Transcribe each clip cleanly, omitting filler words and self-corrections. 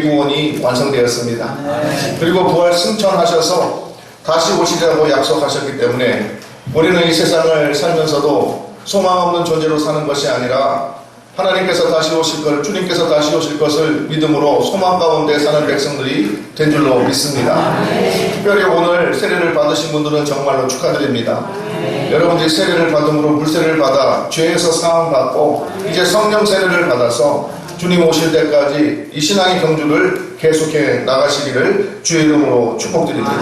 구원이 완성되었습니다. 그리고 부활 승천하셔서 다시 오시리라고 약속하셨기 때문에 우리는 이 세상을 살면서도 소망 없는 존재로 사는 것이 아니라 하나님께서 다시 오실 것, 주님께서 다시 오실 것을 믿음으로 소망 가운데 사는 백성들이 된 줄로 믿습니다. 특별히 오늘 세례를 받으신 분들은 정말로 축하드립니다. 여러분들이 세례를 받음으로 물세례를 받아 죄에서 사함받고 이제 성령 세례를 받아서 주님 오실 때까지 이 신앙의 경주를 계속해 나가시기를 주의 이름으로 축복드립니다.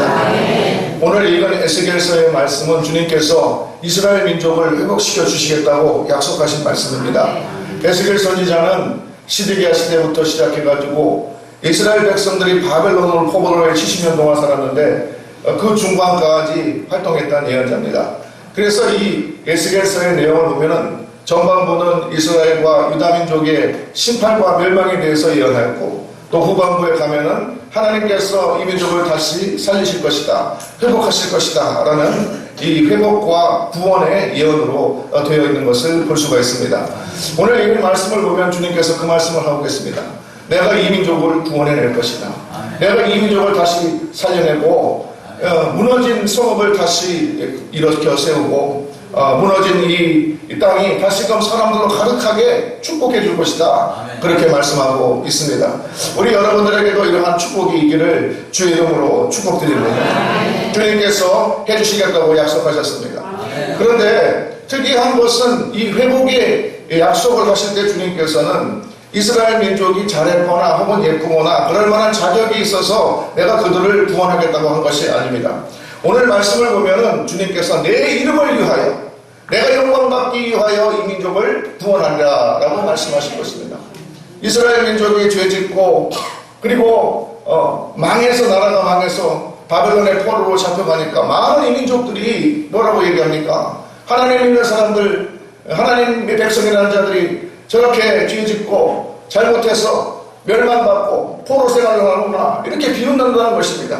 오늘 읽은 에스겔서의 말씀은 주님께서 이스라엘 민족을 회복시켜 주시겠다고 약속하신 말씀입니다. 에스겔 선지자는 시드기야 시대부터 시작해가지고 이스라엘 백성들이 바벨론으로 포로로 70년 동안 살았는데 그 중반까지 활동했다는 예언자입니다. 그래서 이 에스겔서의 내용을 보면은 전반부는 이스라엘과 유다민족의 심판과 멸망에 대해서 예언하였고 또 후반부에 가면은 하나님께서 이 민족을 다시 살리실 것이다, 회복하실 것이다 라는 이 회복과 구원의 예언으로 되어 있는 것을 볼 수가 있습니다. 오늘 이 말씀을 보면 주님께서 그 말씀을 하고 계십니다. 내가 이 민족을 구원해낼 것이다. 내가 이 민족을 다시 살려내고 무너진 성읍을 다시 일으켜 세우고 무너진 이 땅이 다시금 사람들로 가득하게 축복해 줄 것이다. 그렇게 말씀하고 있습니다. 우리 여러분들에게도 이러한 축복이 있기를 주의 이름으로 축복드립니다. 주님께서 해주시겠다고 약속하셨습니다. 그런데 특이한 것은 이 회복의 약속을 하실 때 주님께서는 이스라엘 민족이 잘했거나 혹은 예쁘거나 그럴 만한 자격이 있어서 내가 그들을 구원하겠다고 한 것이 아닙니다. 오늘 말씀을 보면은 주님께서 내 이름을 위하여 내가 영광받기 위하여 이 민족을 구원하리라 라고 말씀하신 것입니다. 이스라엘 민족이 죄짓고 그리고 망해서 나라가 망해서 바벨론의 포로로 잡혀가니까 많은 이 민족들이 뭐라고 얘기합니까? 하나님 믿는 사람들, 하나님의 백성이라는 자들이 저렇게 죄짓고 잘못해서 멸망받고 포로 생활을 하는구나 이렇게 비웃는다는 것입니다.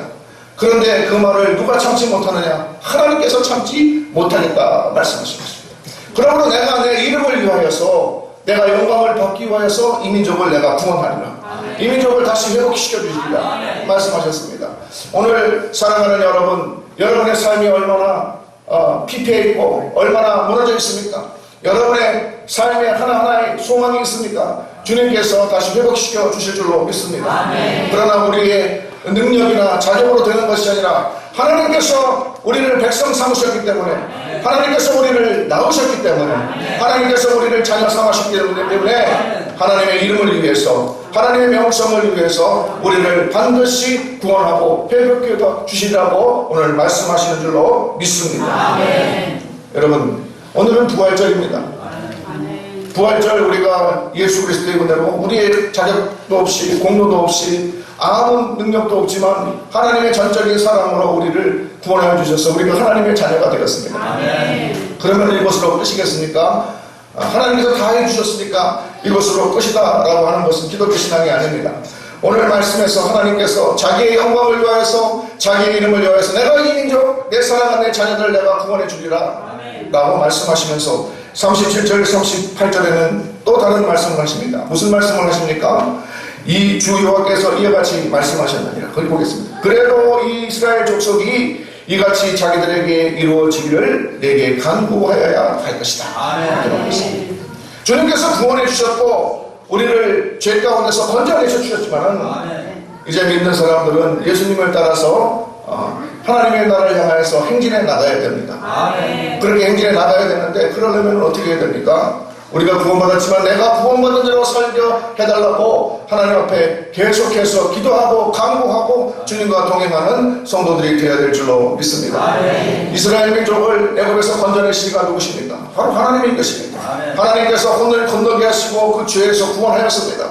그런데 그 말을 누가 참지 못하느냐? 하나님께서 참지 못하겠다 말씀하셨습니다. 그러므로 내가 내 이름을 위하여서 내가 영광을 받기 위하여서 이 민족을 내가 구원하리라. 이 민족을 다시 회복시켜 주시리라 말씀하셨습니다. 오늘 사랑하는 여러분, 여러분의 삶이 얼마나 피폐해 있고 얼마나 무너져 있습니까? 여러분의 삶에 하나하나의 소망이 있습니까? 주님께서 다시 회복시켜 주실 줄로 믿습니다. 그러나 우리의 능력이나 자격으로 되는 것이 아니라 하나님께서 우리를 백성 삼으셨기 때문에 하나님께서 우리를 낳으셨기 때문에 하나님께서 우리를 자녀 삼으셨기 때문에 하나님의 이름을 위해서 하나님의 명성을 위해서 우리를 반드시 구원하고 회복해 주시라고 오늘 말씀하시는 줄로 믿습니다. 여러분, 오늘은 부활절입니다. 부활절 우리가 예수 그리스도의 은혜로 우리의 자격도 없이 공로도 없이 아무 능력도 없지만 하나님의 전적인 사랑으로 우리를 구원하여 주셔서 우리가 하나님의 자녀가 되었습니다. 그러면 이것으로 끝이겠습니까? 하나님께서 다 해주셨으니까 이것으로 끝이다 라고 하는 것은 기독교 신앙이 아닙니다. 오늘 말씀에서 하나님께서 자기의 영광을 위하여서 자기의 이름을 위하여서 내가 이 민족 내 사랑하는 내 자녀들 내가 구원해 주리라 라고 말씀하시면서 37절 38절에는 또 다른 말씀을 하십니다. 무슨 말씀을 하십니까? 이 주 여호와께서 이와 같이 말씀하셨느니라. 거기 보겠습니다. 그래도 이 이스라엘 족속이 이같이 자기들에게 이루어지기를 내게 간구하여야 할 것이다. 주님께서 구원해 주셨고 우리를 죄 가운데서 건져내셔 주셨지만 이제 믿는 사람들은 예수님을 따라서 하나님의 나라를 향해서 행진해 나가야 됩니다. 그렇게 행진해 나가야 되는데 그러려면 어떻게 해야 됩니까? 우리가 구원받았지만 내가 구원받은 대로 살게 해달라고 하나님 앞에 계속해서 기도하고 간구하고 주님과 동행하는 성도들이 되어야 될 줄로 믿습니다. 이스라엘 민족을 애굽에서 건져내신 이가 누구십니까? 바로 하나님인 것입니다. 하나님께서 혼을 건너게 하시고 그 죄에서 구원하였습니다.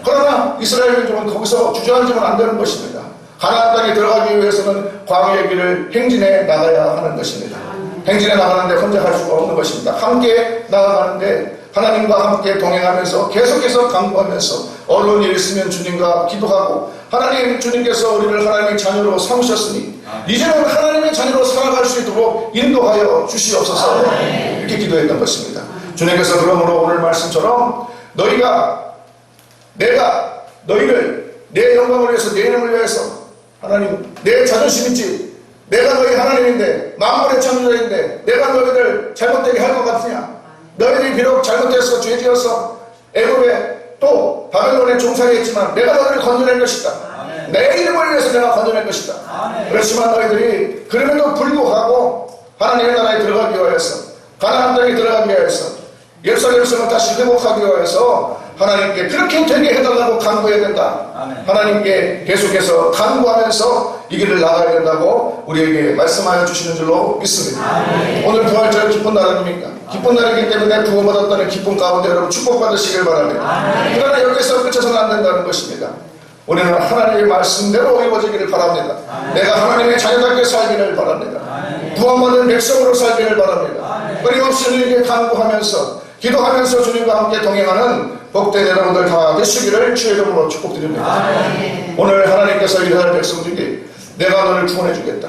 그러나 이스라엘 민족은 거기서 주저앉으면 안 되는 것입니다. 가나안 땅에 들어가기 위해서는 광야의 길을 행진해 나가야 하는 것입니다. 행진해 나가는데 혼자 갈 수가 없는 것입니다. 함께 나아가는데 하나님과 함께 동행하면서 계속해서 간구하면서 어려운 일이 있으면 주님과 기도하고 하나님 주님께서 우리를 하나님의 자녀로 삼으셨으니 이제는 하나님의 자녀로 살아갈 수 있도록 인도하여 주시옵소서 이렇게 기도했던 것입니다. 주님께서 그러므로 오늘 말씀처럼 내가 너희를 내 영광을 위해서, 내 이름을 위해서, 하나님, 내 자존심 있지? 내가 너희 하나님인데, 만물의 창조자인데, 내가 너희들 잘못되게 할 것 같으냐? 너희들이 비록 잘못해서 죄지어서 애굽에 또 바벨론에 종살이했지만 내가 너희를 건져낼 것이다. 아멘. 내 이름을 위해서 내가 건져낼 것이다. 아멘. 그렇지만 너희들이 그럼에도 불구하고 하나님의 나라에 들어가기 위하여서, 가나안 땅에 들어가기 위하여서, 예루살렘 성을 다시 회복하기 위하여서 하나님께 그렇게 되게 해달라고 간구해야 된다. 아멘. 하나님께 계속해서 간구하면서 이 길을 나가야 된다고 우리에게 말씀하여 주시는 줄로 믿습니다. 아멘. 오늘 부활절 기쁜 날 아닙니까? 기쁜 날이기 때문에 구원받았다는 기쁨 가운데 여러분 축복받으시길 바랍니다. 아멘. 그러나 여기서 끝쳐서는 안 된다는 것입니다. 우리는 하나님의 말씀대로 이루어지기를 바랍니다. 아멘. 내가 하나님의 자녀답게 살기를 바랍니다. 아멘. 구원받은 백성으로 살기를 바랍니다. 끊임없이 주님께 간구하면서 기도하면서 주님과 함께 동행하는 복된 여러분들 다 되시기를 주의 이름으로 축복드립니다. 아멘. 오늘 하나님께서 이스라엘 백성들에게 내가 너를 구원해 주겠다,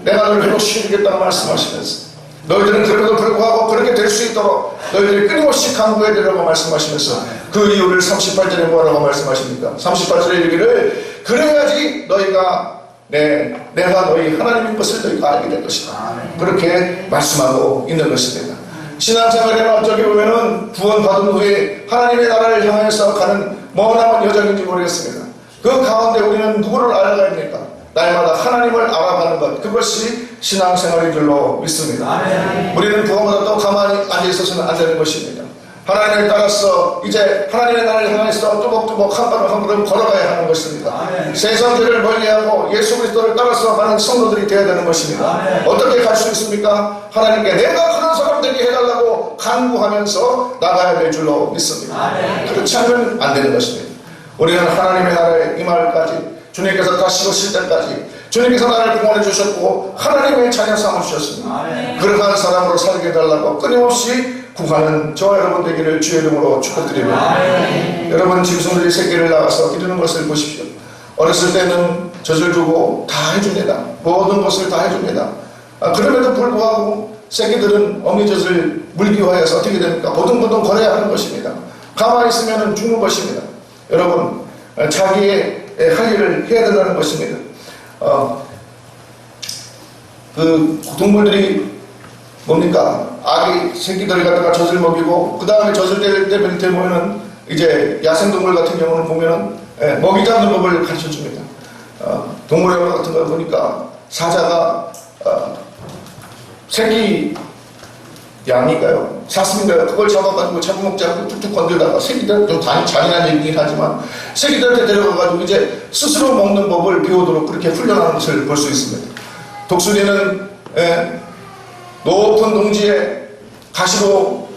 내가 너를 회복시켜 주겠다고 말씀하시면서 너희들은 그래도 불구하고 그렇게 될 수 있도록 너희들이 끊임없이 간구해 드리라고 말씀하시면서 그 이유를 38절에 뭐라고 말씀하십니까? 38절에 이르기를 그래야지 너희가 내가 너희 하나님인 것을 너희가 알게 될 것이다. 그렇게 말씀하고 있는 것입니다. 신앙생활에는 어쩌게 보면은 구원받은 후에 하나님의 나라를 향해서 가는 머나먼 여정인지 모르겠습니다. 그 가운데 우리는 누구를 알아가야 됩니까? 날마다 하나님을 알아가는 것, 그것이 신앙생활인 줄로 믿습니다. 아멘. 우리는 구원받았다고 가만히 앉아있어서는 안 되는 것입니다. 하나님을 따라서 이제 하나님의 나라를 향해서 뚜벅뚜벅 한 걸음 한 걸음 걸어가야 하는 것입니다. 아멘. 세상들을 멀리하고 예수 그리스도를 따라서 가는 성도들이 되어야 되는 것입니다. 아멘. 어떻게 갈 수 있습니까? 하나님께 내가 그런 사람 되게 해달라고 간구하면서 나가야 될 줄로 믿습니다. 아멘. 그렇지 않으면 안 되는 것입니다. 우리는 하나님의 나라에 임할까지, 주님께서 다시 오실 때까지 주님께서 나를 구원해 주셨고 하나님의 자녀 삼으셨습니다. 아멘. 그러한 사람으로 살게 해달라고 끊임없이 구하는 저와 여러분 되기를 주의 이름으로 축복드립니다. 아멘. 여러분 짐승들이 새끼를 낳아서 기르는 것을 보십시오. 어렸을 때는 젖을 주고 다 해줍니다. 모든 것을 다 해줍니다. 그럼에도 불구하고 새끼들은 어미 젖을 물기 위하여서 어떻게 됩니까? 보등보등 걸어야 하는 것입니다. 가만히 있으면 죽는 것입니다. 여러분 자기의 할 일을 해야 된다는 것입니다. 그 동물들이 뭡니까? 아기 새끼들 갖다가 젖을 먹이고 그 다음에 젖을 뗄 때 보면은 이제 야생동물 같은 경우는 보면은 먹이 잡는 법을 가르쳐 줍니다. 동물영화 같은 거 보니까 사자가 새끼 양인가요? 사슴인가요? 그걸 잡아가지고 잡아먹지 않고 툭툭 건들다가 새끼들, 좀 잔인한 얘기긴 하지만 새끼들한테 데려가가지고 이제 스스로 먹는 법을 배우도록 그렇게 훈련하는 것을 볼 수 있습니다. 독수리는 높은 농지에 가시로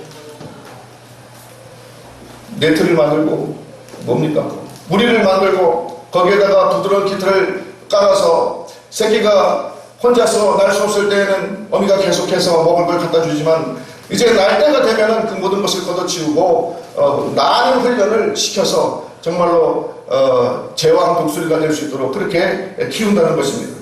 네트를 만들고 뭡니까? 무리를 만들고 거기에다가 부드러운 깃털을 깔아서 새끼가 혼자서 날 수 없을 때에는 어미가 계속해서 먹을 걸 갖다 주지만 이제 날 때가 되면은 그 모든 것을 걷어치우고 나는 훈련을 시켜서 정말로 제왕 독수리가 될 수 있도록 그렇게 키운다는 것입니다.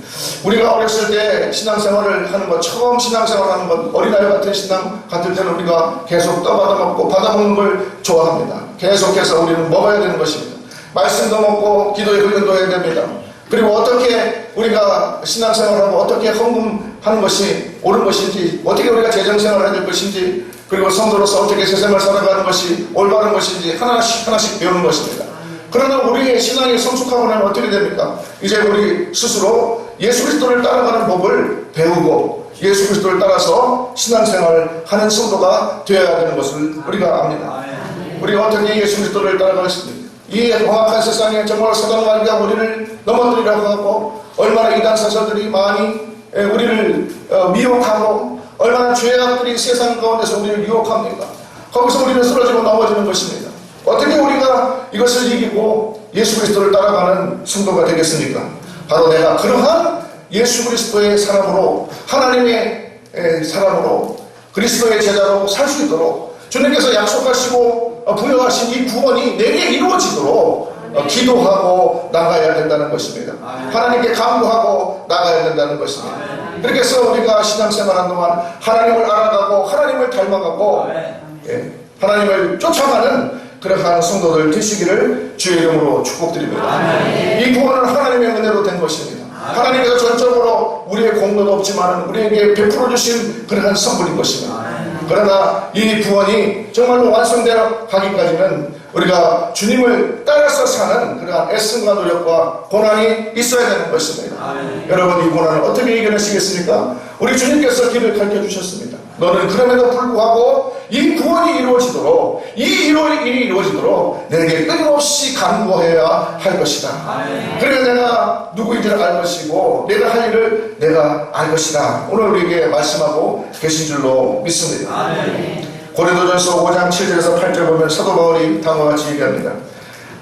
우리가 어렸을 때 신앙생활을 하는 것, 처음 신앙생활하는 것, 어린아이 같은 신앙 같을 때는 우리가 계속 떠받아먹고 받아먹는 걸 좋아합니다. 계속해서 우리는 먹어야 되는 것입니다. 말씀도 먹고 기도의 훈련도 해야 됩니다. 그리고 어떻게 우리가 신앙생활하고 어떻게 헌금하는 것이 옳은 것인지, 어떻게 우리가 재정생활을 해야 될 것인지, 그리고 성도로서 어떻게 세상을 살아가는 것이 올바른 것인지 하나씩 배우는 것입니다. 그러나 우리의 신앙이 성숙하고 나면 어떻게 됩니까? 이제 우리 스스로 예수 그리스도를 따라가는 법을 배우고 예수 그리스도를 따라서 신앙생활을 하는 성도가 되어야 되는 것을 우리가 압니다. 우리가 어떻게 예수 그리스도를 따라가겠습니까? 이 정확한 세상에 정말 사단마귀가 우리를 넘어뜨리려고 하고 얼마나 이단 사설들이 많이 우리를 미혹하고 얼마나 죄악들이 세상 가운데서 우리를 유혹합니까? 거기서 우리는 쓰러지고 넘어지는 것입니다. 어떻게 우리가 이것을 이기고 예수 그리스도를 따라가는 성도가 되겠습니까? 바로 내가 그러한 예수 그리스도의 사람으로, 하나님의 사람으로, 그리스도의 제자로 살 수 있도록 주님께서 약속하시고 부여하신 이 구원이 내게 이루어지도록 기도하고 나가야 된다는 것입니다. 하나님께 간구하고 나가야 된다는 것입니다. 그렇게 해서 우리가 신앙생활한 동안 하나님을 알아가고 하나님을 닮아가고 하나님을 쫓아가는 그러한 성도들 되시기를 주의 이름으로 축복드립니다. 이 구원은 하나님의 은혜로 된 것입니다. 하나님께서 전적으로 우리의 공로도 없지만 우리에게 베풀어 주신 그러한 선물인 것입니다. 그러나 이 구원이 정말로 완성되어 가기까지는 우리가 주님을 따라서 사는 그러한 애씀과 노력과 고난이 있어야 되는 것입니다. 여러분, 이 고난을 어떻게 이겨내시겠습니까? 우리 주님께서 길을 가르쳐 주셨습니다. 너는 그럼에도 불구하고 이 구원이 이루어지도록, 이 일이 이루어지도록 내게 끊임없이 간구해야 할 것이다. 그래야 내가 누구인지를 알 것이고 내가 할 일을 내가 알 것이다. 오늘 우리에게 말씀하고 계신 줄로 믿습니다. 고린도전서 5장 7절에서 8절 보면 사도 바울이 다음과 같이 얘기합니다.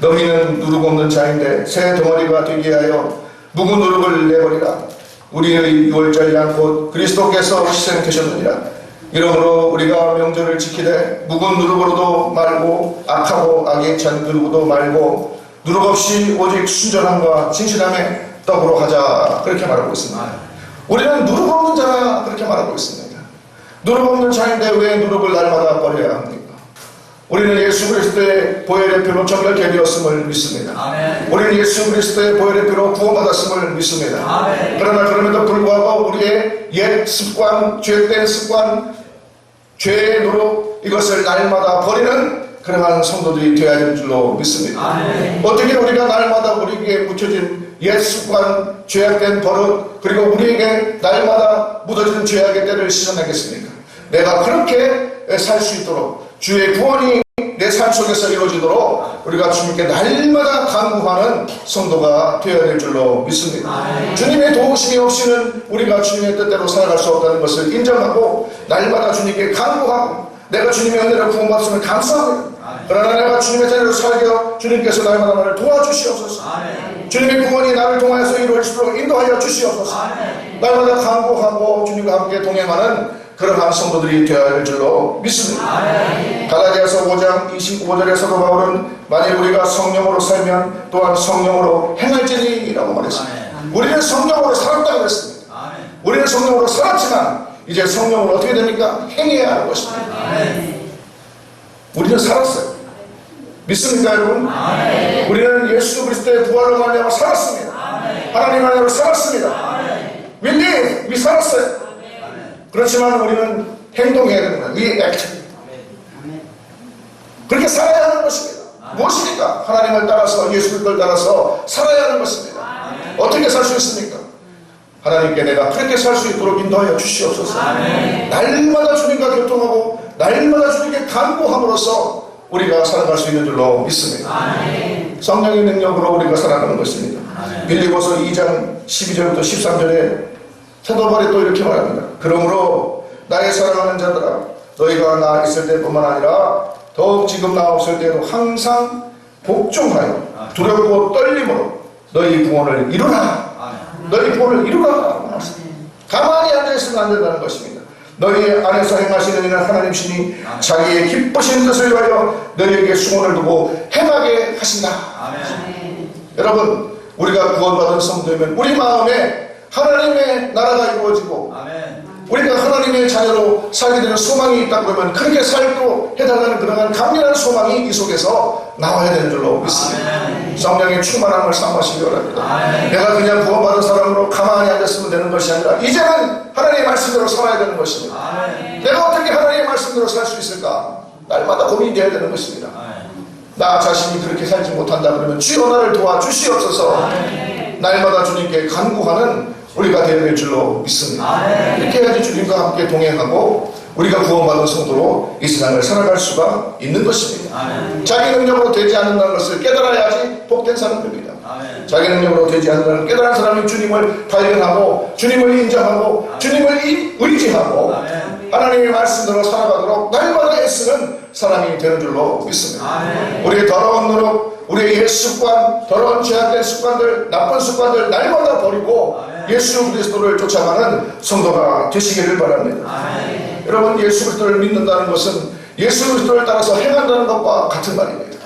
너희는 누룩 없는 자인데 새 덩어리가 되게 하여 묵은 누룩을 내버리라. 우리의 유월절 양 곧 그리스도께서 희생되셨느니라. 이러므로 우리가 명절을 지키되 묵은 누룩으로도 말고 악하고 악에 찬 누룩으로도 말고 누룩 없이 오직 순전함과 진실함에 떡으로 하자. 그렇게 말하고 있습니다. 우리는 누룩 없는 자라 그렇게 말하고 있습니다. 누룩 없는 자인데 왜 누룩을 날마다 버려야 합니까? 우리는 예수 그리스도의 보혈의 피로 정결케 되었음을 믿습니다. 우리는 예수 그리스도의 보혈의 피로 구원받았음을 믿습니다. 그러나 그럼에도 불구하고 우리의 옛 습관, 죄된 습관, 죄의 누룩, 이것을 날마다 버리는 그러한 성도들이 되어야 될 줄로 믿습니다. 어떻게 우리가 날마다 우리에게 묻혀진 옛 습관, 죄악된 버릇, 그리고 우리에게 날마다 묻어지는 죄악의 때를 씻어내겠습니까? 내가 그렇게 살 수 있도록 주의 구원이 내 삶 속에서 이루어지도록 우리가 주님께 날마다 간구하는 성도가 되어야 될 줄로 믿습니다. 주님의 도우심이 없이는 우리가 주님의 뜻대로 살아갈 수 없다는 것을 인정하고 날마다 주님께 간구하고 내가 주님의 은혜를 구원받았으면 감사합니다. 그러나 내가 주님의 자녀로 살겨 주님께서 날마다 나를 도와주시옵소서. 주님의 구원이 나를 통하여서 이루어지도록 인도하여 주시옵소서. 날마다 간구하고 주님과 함께 동행하는 그러한 성도들이 되어야 할 줄로 믿습니다. 갈라디아서 5장 25절에서도 바울은 만일 우리가 성령으로 살면 또한 성령으로 행할지니라고 말했습니다. 우리는 성령으로 살았다고 그랬습니다. 우리는 성령으로 살았지만 이제 성령으로 어떻게 됩니까? 행해야 하는 것입니다. 우리는 살았어요. 믿습니까 여러분? 우리는 예수 그리스도의 부활로 말미암아 살았습니다. 하나님 안으로 살았습니다. We 살았어요. 그렇지만 우리는 행동해야 되는 거예요. We act. 그렇게 살아야 하는 것입니다. 무엇입니까? 하나님을 따라서 예수 그리스도를 따라서 살아야 하는 것입니다. 어떻게 살 수 있습니까? 하나님께 내가 그렇게 살 수 있도록 인도하여 주시옵소서. 날마다 주님과 교통하고 날마다 주님께 간구함으로써 우리가 살아갈 수 있는 줄로 믿습니다. 성령의 능력으로 우리가 살아가는 것입니다. 빌립보서 2장 12절부터 13절에 사도 바울이 또 이렇게 말합니다. 그러므로 나의 사랑하는 자들아 너희가 나 있을 때뿐만 아니라 더욱 지금 나 없을 때도 항상 복종하여 두렵고 떨림으로 너희 구원을 이루라. 너희 구원을 이루라. 가만히 앉아있으면 안 된다는 것입니다. 너희 안에서 행하시는 이는 하나님이시니 자기의 기쁘신 뜻을 위하여 너희에게 수고를 두고 행하게 하신다. 여러분, 우리가 구원받은 성도이면 우리 마음에 하나님의 나라가 이루어지고 우리가 하나님의 자녀로 살게 되는 소망이 있다 그러면 그렇게 살도록 해달라는 그러한 강렬한 소망이 이 속에서 나와야 되는 줄로 믿습니다. 성령의 충만함을 삼으시기 바랍니다. 내가 그냥 구원받은 사람으로 가만히 앉았으면 되는 것이 아니라 이제는 하나님의 말씀대로 살아야 되는 것입니다. 내가 어떻게 하나님의 말씀대로 살 수 있을까? 날마다 고민되어야 되는 것입니다. 나 자신이 그렇게 살지 못한다 그러면 주여 나를 도와주시옵소서. 날마다 주님께 간구하는 우리가 되어야 될 줄로 믿습니다. 이렇게 해야지 주님과 함께 동행하고 우리가 구원받은 성도로 이 세상을 살아갈 수가 있는 것입니다. 자기 능력으로 되지 않는다는 것을 깨달아야지 복된 사람입니다. 자기 능력으로 되지 않는다는 깨달은 사람이 주님을 발견하고 주님을 인정하고 주님을 의지하고 하나님의 말씀대로 살아가도록 날마다 애쓰는 사람이 되는 줄로 믿습니다. 우리의 더러운 노력, 우리의 옛 습관, 더러운 죄악된 습관들, 나쁜 습관들 날마다 버리고 예수 그리스도를 쫓아가는 성도가 되시기를 바랍니다. 여러분, 예수 그리스도를 믿는다는 것은 예수 그리스도를 따라서 행한다는 것과 같은 말입니다.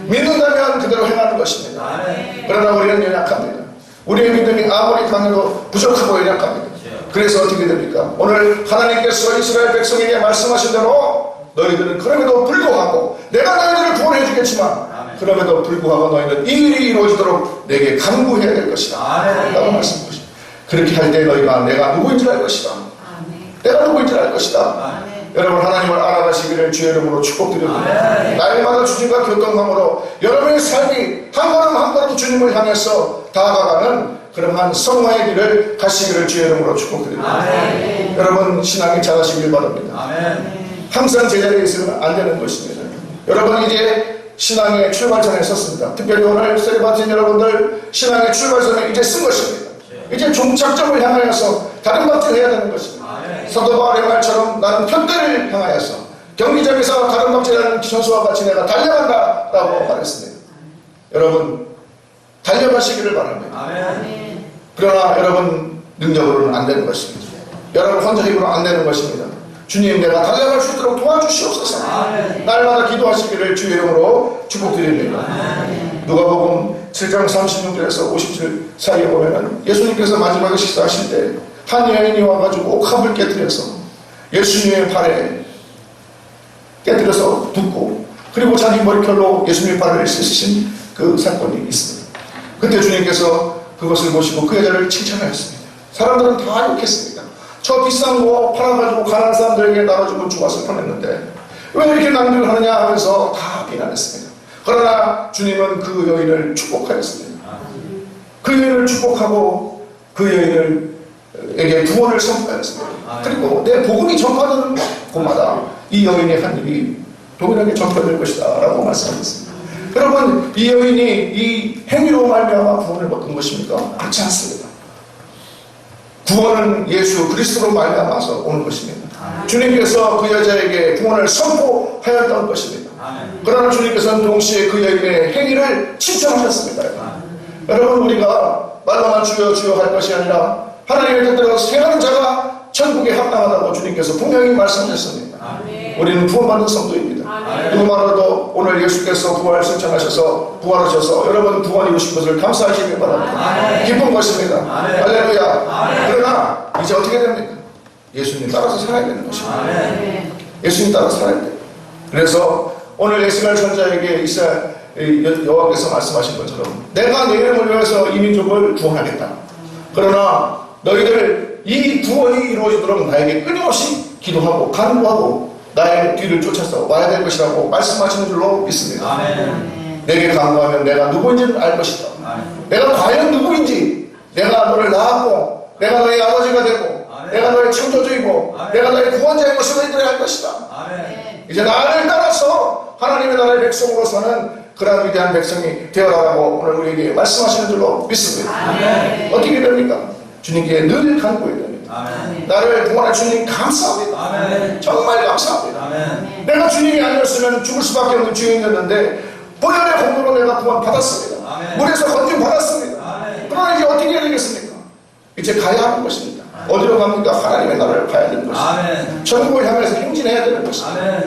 믿는다면 그대로 행하는 것입니다. 그러나 우리는 연약합니다. 우리의 믿음이 아무리 강해도 부족하고 연약합니다. 그래서 어떻게 됩니까? 오늘 하나님께서 이스라엘 백성에게 말씀하신 대로 너희들은 그럼에도 불구하고 내가 너희들을 구원해 주겠지만 그럼에도 불구하고 너희는 이 일이 이루어지도록 내게 간구해야 될 것이다 라고 말씀하십니다. 그렇게 할 때 너희가 내가 누구인 줄 알 것이다. 내가 누구인 줄 알 것이다. 여러분 하나님을 알아가시기를 주의 이름으로 축복드립니다. 날마다 주님과 교통함으로 여러분의 삶이 한 걸음 한 걸음 주님을 향해서 다가가는 그러한 성화의 길을 가시기를 주의 이름으로 축복드립니다. 여러분 신앙이 자라시길 바랍니다. 항상 제자리에 있으면 안 되는 것입니다. 여러분 이제 신앙의 출발선에 섰습니다. 특별히 오늘 세례받은 여러분들 신앙의 출발선에 이제 쓴 것입니다. 이제 종착점을 향하여서 다른 박질을 해야 되는 것입니다. 사도 바울의 말처럼 나는 편대를 향하여서 경기장에서 다른 박질하는 선수와 같이 내가 달려간다 라고 말했습니다. 여러분 달려가시기를 바랍니다. 그러나 여러분 능력으로는 안 되는 것입니다. 여러분 혼자 힘으로 안 되는 것입니다. 주님 내가 달려갈 수 있도록 도와주시옵소서. 날마다 기도하시기를 주의 이름으로 축복드립니다. 누가복음 7장 36절에서 57절 사이에 보면은 예수님께서 마지막에 식사하실 때 한 여인이 와가지고 옥합을 깨뜨려서 예수님의 발에 깨뜨려서 붓고 그리고 자기 머리칼로 예수님의 발을 씻으신 그 사건이 있습니다. 그때 주님께서 그것을 보시고 그 여자를 칭찬하였습니다. 사람들은 다 욕했습니다. 저 비싼 거 팔아가지고 가난한 사람들에게 나눠주고 주었을 뻔했는데 왜 이렇게 낭비를 하느냐 하면서 다 비난했습니다. 그러나 주님은 그 여인을 축복하였습니다. 그 여인을 축복하고 그 여인에게 구원을 선포하였습니다. 그리고 내 복음이 전파되는 곳마다 이 여인의 한 일이 동일하게 전파될 것이다 라고 말씀하셨습니다. 여러분 이 여인이 이 행위로 말미암아 구원을 얻은 것입니까? 그렇지 않습니다. 구원은 예수 그리스도로 말미암아서 오는 것입니다. 주님께서 그 여자에게 구원을 선포하였던 것입니다. 그러나 주님께서는 동시에 그 여인의 행위를 칭찬하셨습니다. 여러분 우리가 말로만 주여 주여 할 것이 아니라 하나님의 뜻대로 행하는 자가 천국에 합당하다고 주님께서 분명히 말씀하셨습니다. 우리는 구원받는 성도입니다. 누구만으로도 오늘 예수께서 부활 승천하셔서 부활하셔서 여러분 구원 이루신 것을 감사하시길 바랍니다. 기쁜 것입니다. 할렐루야. 그러나 이제 어떻게 됩니까? 예수님 따라서 살아야 되는 것입니다. 예수님 따라서 살아야 돼요. 그래서 오늘 에스겔 선지자에게 여호와께서 말씀하신 것처럼 내가 내 이름을 위해서 이 민족을 구원하겠다. 그러나 너희들 이 구원이 이루어지도록 나에게 끊임없이 기도하고 간구하고 나의 뒤를 쫓아서 와야 될 것이라고 말씀하시는 줄로 믿습니다. 내게 간구하면 내가 누구인지를 알 것이다. 내가 과연 누구인지, 내가 너를 낳았고 내가 너의 아버지가 되고 내가 너의 창조주이고 내가 너의 구원자인 것을 너희들이 알 것이다. 이제 나를 따라서 하나님의 나라의 백성으로서는 그러한 위대한 백성이 되어라라고 오늘 우리에게 말씀하시는 줄로 믿습니다. 어떻게 됩니까? 주님께 늘 간구해야 됩니다. 나를 구원해 주님 감사합니다. 정말 감사합니다. 내가 주님이 아니었으면 죽을 수밖에 없는 주인이었는데 보혈의 공로로 내가 구원 받았습니다. 물에서 건진 받았습니다. 그러나 이제 어떻게 해야 되겠습니까? 이제 가야 하는 것입니다. 어디로 갑니까? 하나님의 나라를 가야 되는 것입니다. 천국을 향해서 행진해야 되는 것입니다.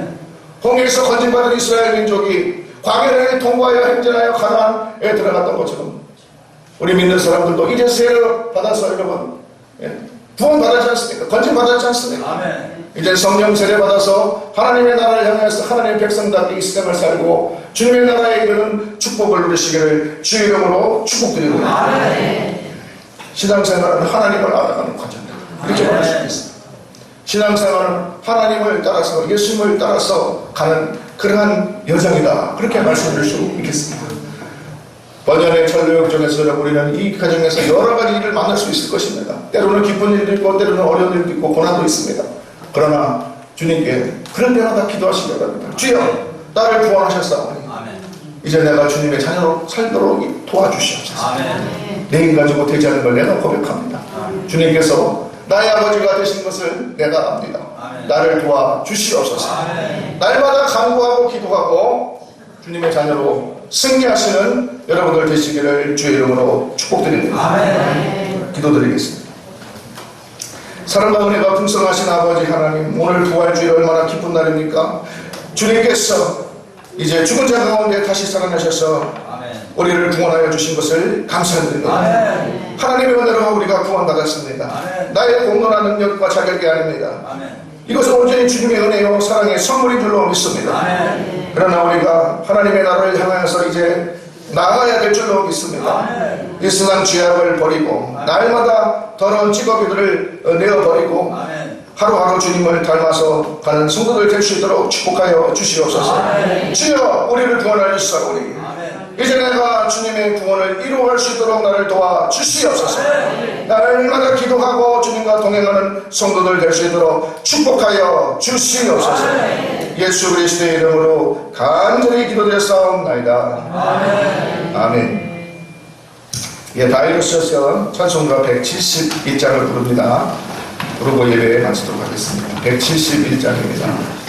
홍해에서 건진받은 이스라엘 민족이 광야를 통과하여 행진하여 가나안에 들어갔던 것처럼 우리 믿는 사람들도 이제 세례를 받아서 여러분 구원 받았지 않습니까? 건진 받았지 않습니까? 이제 성령 세례 받아서 하나님의 나라를 향해서 하나님의 백성답게 이 세상을 살고 주님의 나라에 이르는 축복을 누리시기를 주의 이름으로 축복드립니다. 신앙생활은 하나님을 알아가는 과정이다. 이렇게 말할 수 있습니다. 신앙생활은 하나님을 따라서 예수님을 따라서 가는 그러한 여정이다. 그렇게 말씀드릴 수 있겠습니다. 번연의 천로역정에서 우리는 이 과정에서 여러 가지 일을 만날 수 있을 것입니다. 때로는 기쁜 일도 있고 때로는 어려운 일도 있고 고난도 있습니다. 그러나 주님께 그럴 때마다 기도하시기 바랍니다. 주여 나를 구원하셨사오니 이제 내가 주님의 자녀로 살도록 도와주시옵소서. 내 일 가지고 되지 않은 걸 내가 고백합니다. 주님께서 나의 아버지가 되신 것을 내가 압니다. 나를 도와주시옵소서. 날마다 간구하고 기도하고 주님의 자녀로 승리하시는 여러분들 되시기를 주의 이름으로 축복드립니다. 기도드리겠습니다. 사랑과 은혜가 풍성하신 아버지 하나님, 오늘 부활주일 얼마나 기쁜 날입니까? 주님께서 이제 죽은 자 가운데 다시 살아나셔서 우리를 구원하여 주신 것을 감사드립니다. 하나님의 은혜로 우리가 구원받았습니다. 나의 공로나 능력과 자격이 아닙니다. 이것은 온전히 주님의 은혜요 사랑의 선물인 줄로 믿습니다. 그러나 우리가 하나님의 나라를 향하여서 이제 나아가야 될 줄로 믿습니다. 이 세상 죄악을 버리고 날마다 더러운 직업들을 내어버리고 하루하루 주님을 닮아서 가는 성도들 될 수 있도록 축복하여 주시옵소서. 주여 우리를 구원하여 주시오니 이제 내가 주님의 구원을 이루어갈 수 있도록 나를 도와 주시옵소서. 날마다 기도하고 주님과 동행하는 성도들 될 수 있도록 축복하여 주시옵소서. 예수 그리스도의 이름으로 간절히 기도드렸사옵나이다. 아멘. 예, 다이루스에서 찬송가 171장을 부릅니다. 부르고 예배에 마치도록 하겠습니다. 171장입니다.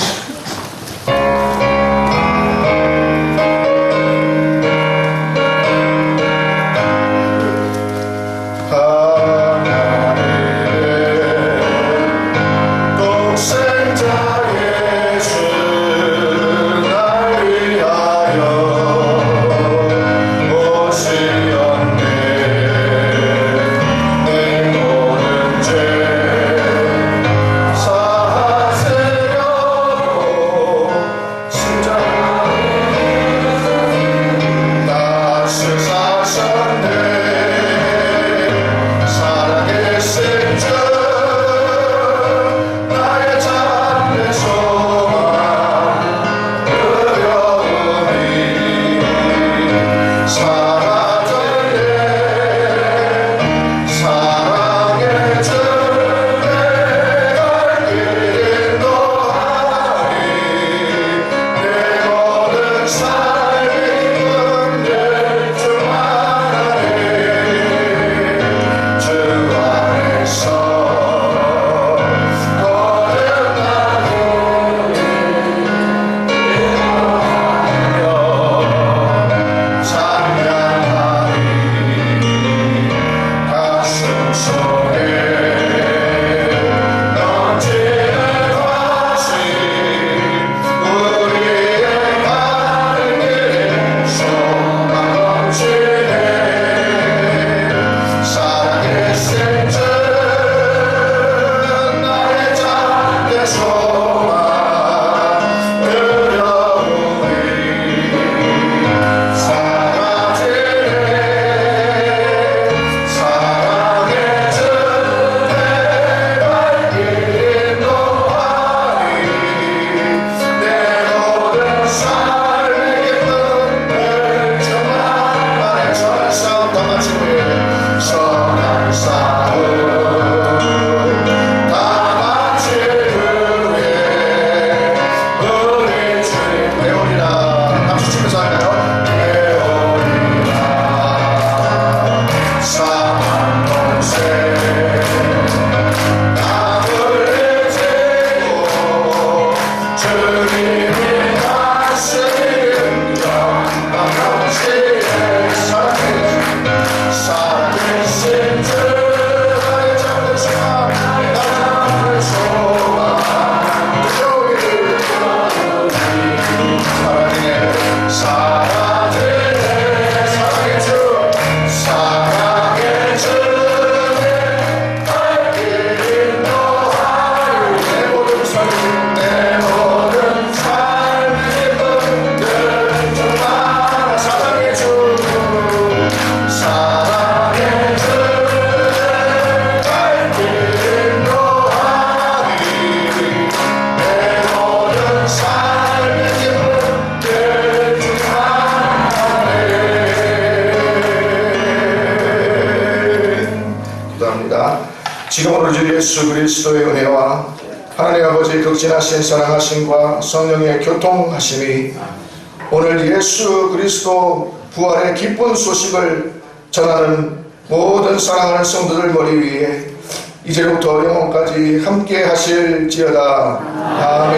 지금으로 주 예수 그리스도의 은혜와 하나님 아버지의 극진하신 사랑하심과 성령의 교통하심이 오늘 예수 그리스도 부활의 기쁜 소식을 전하는 모든 사랑하는 성도들 머리 위에 이제부터 영원까지 함께 하실지어다. 아멘.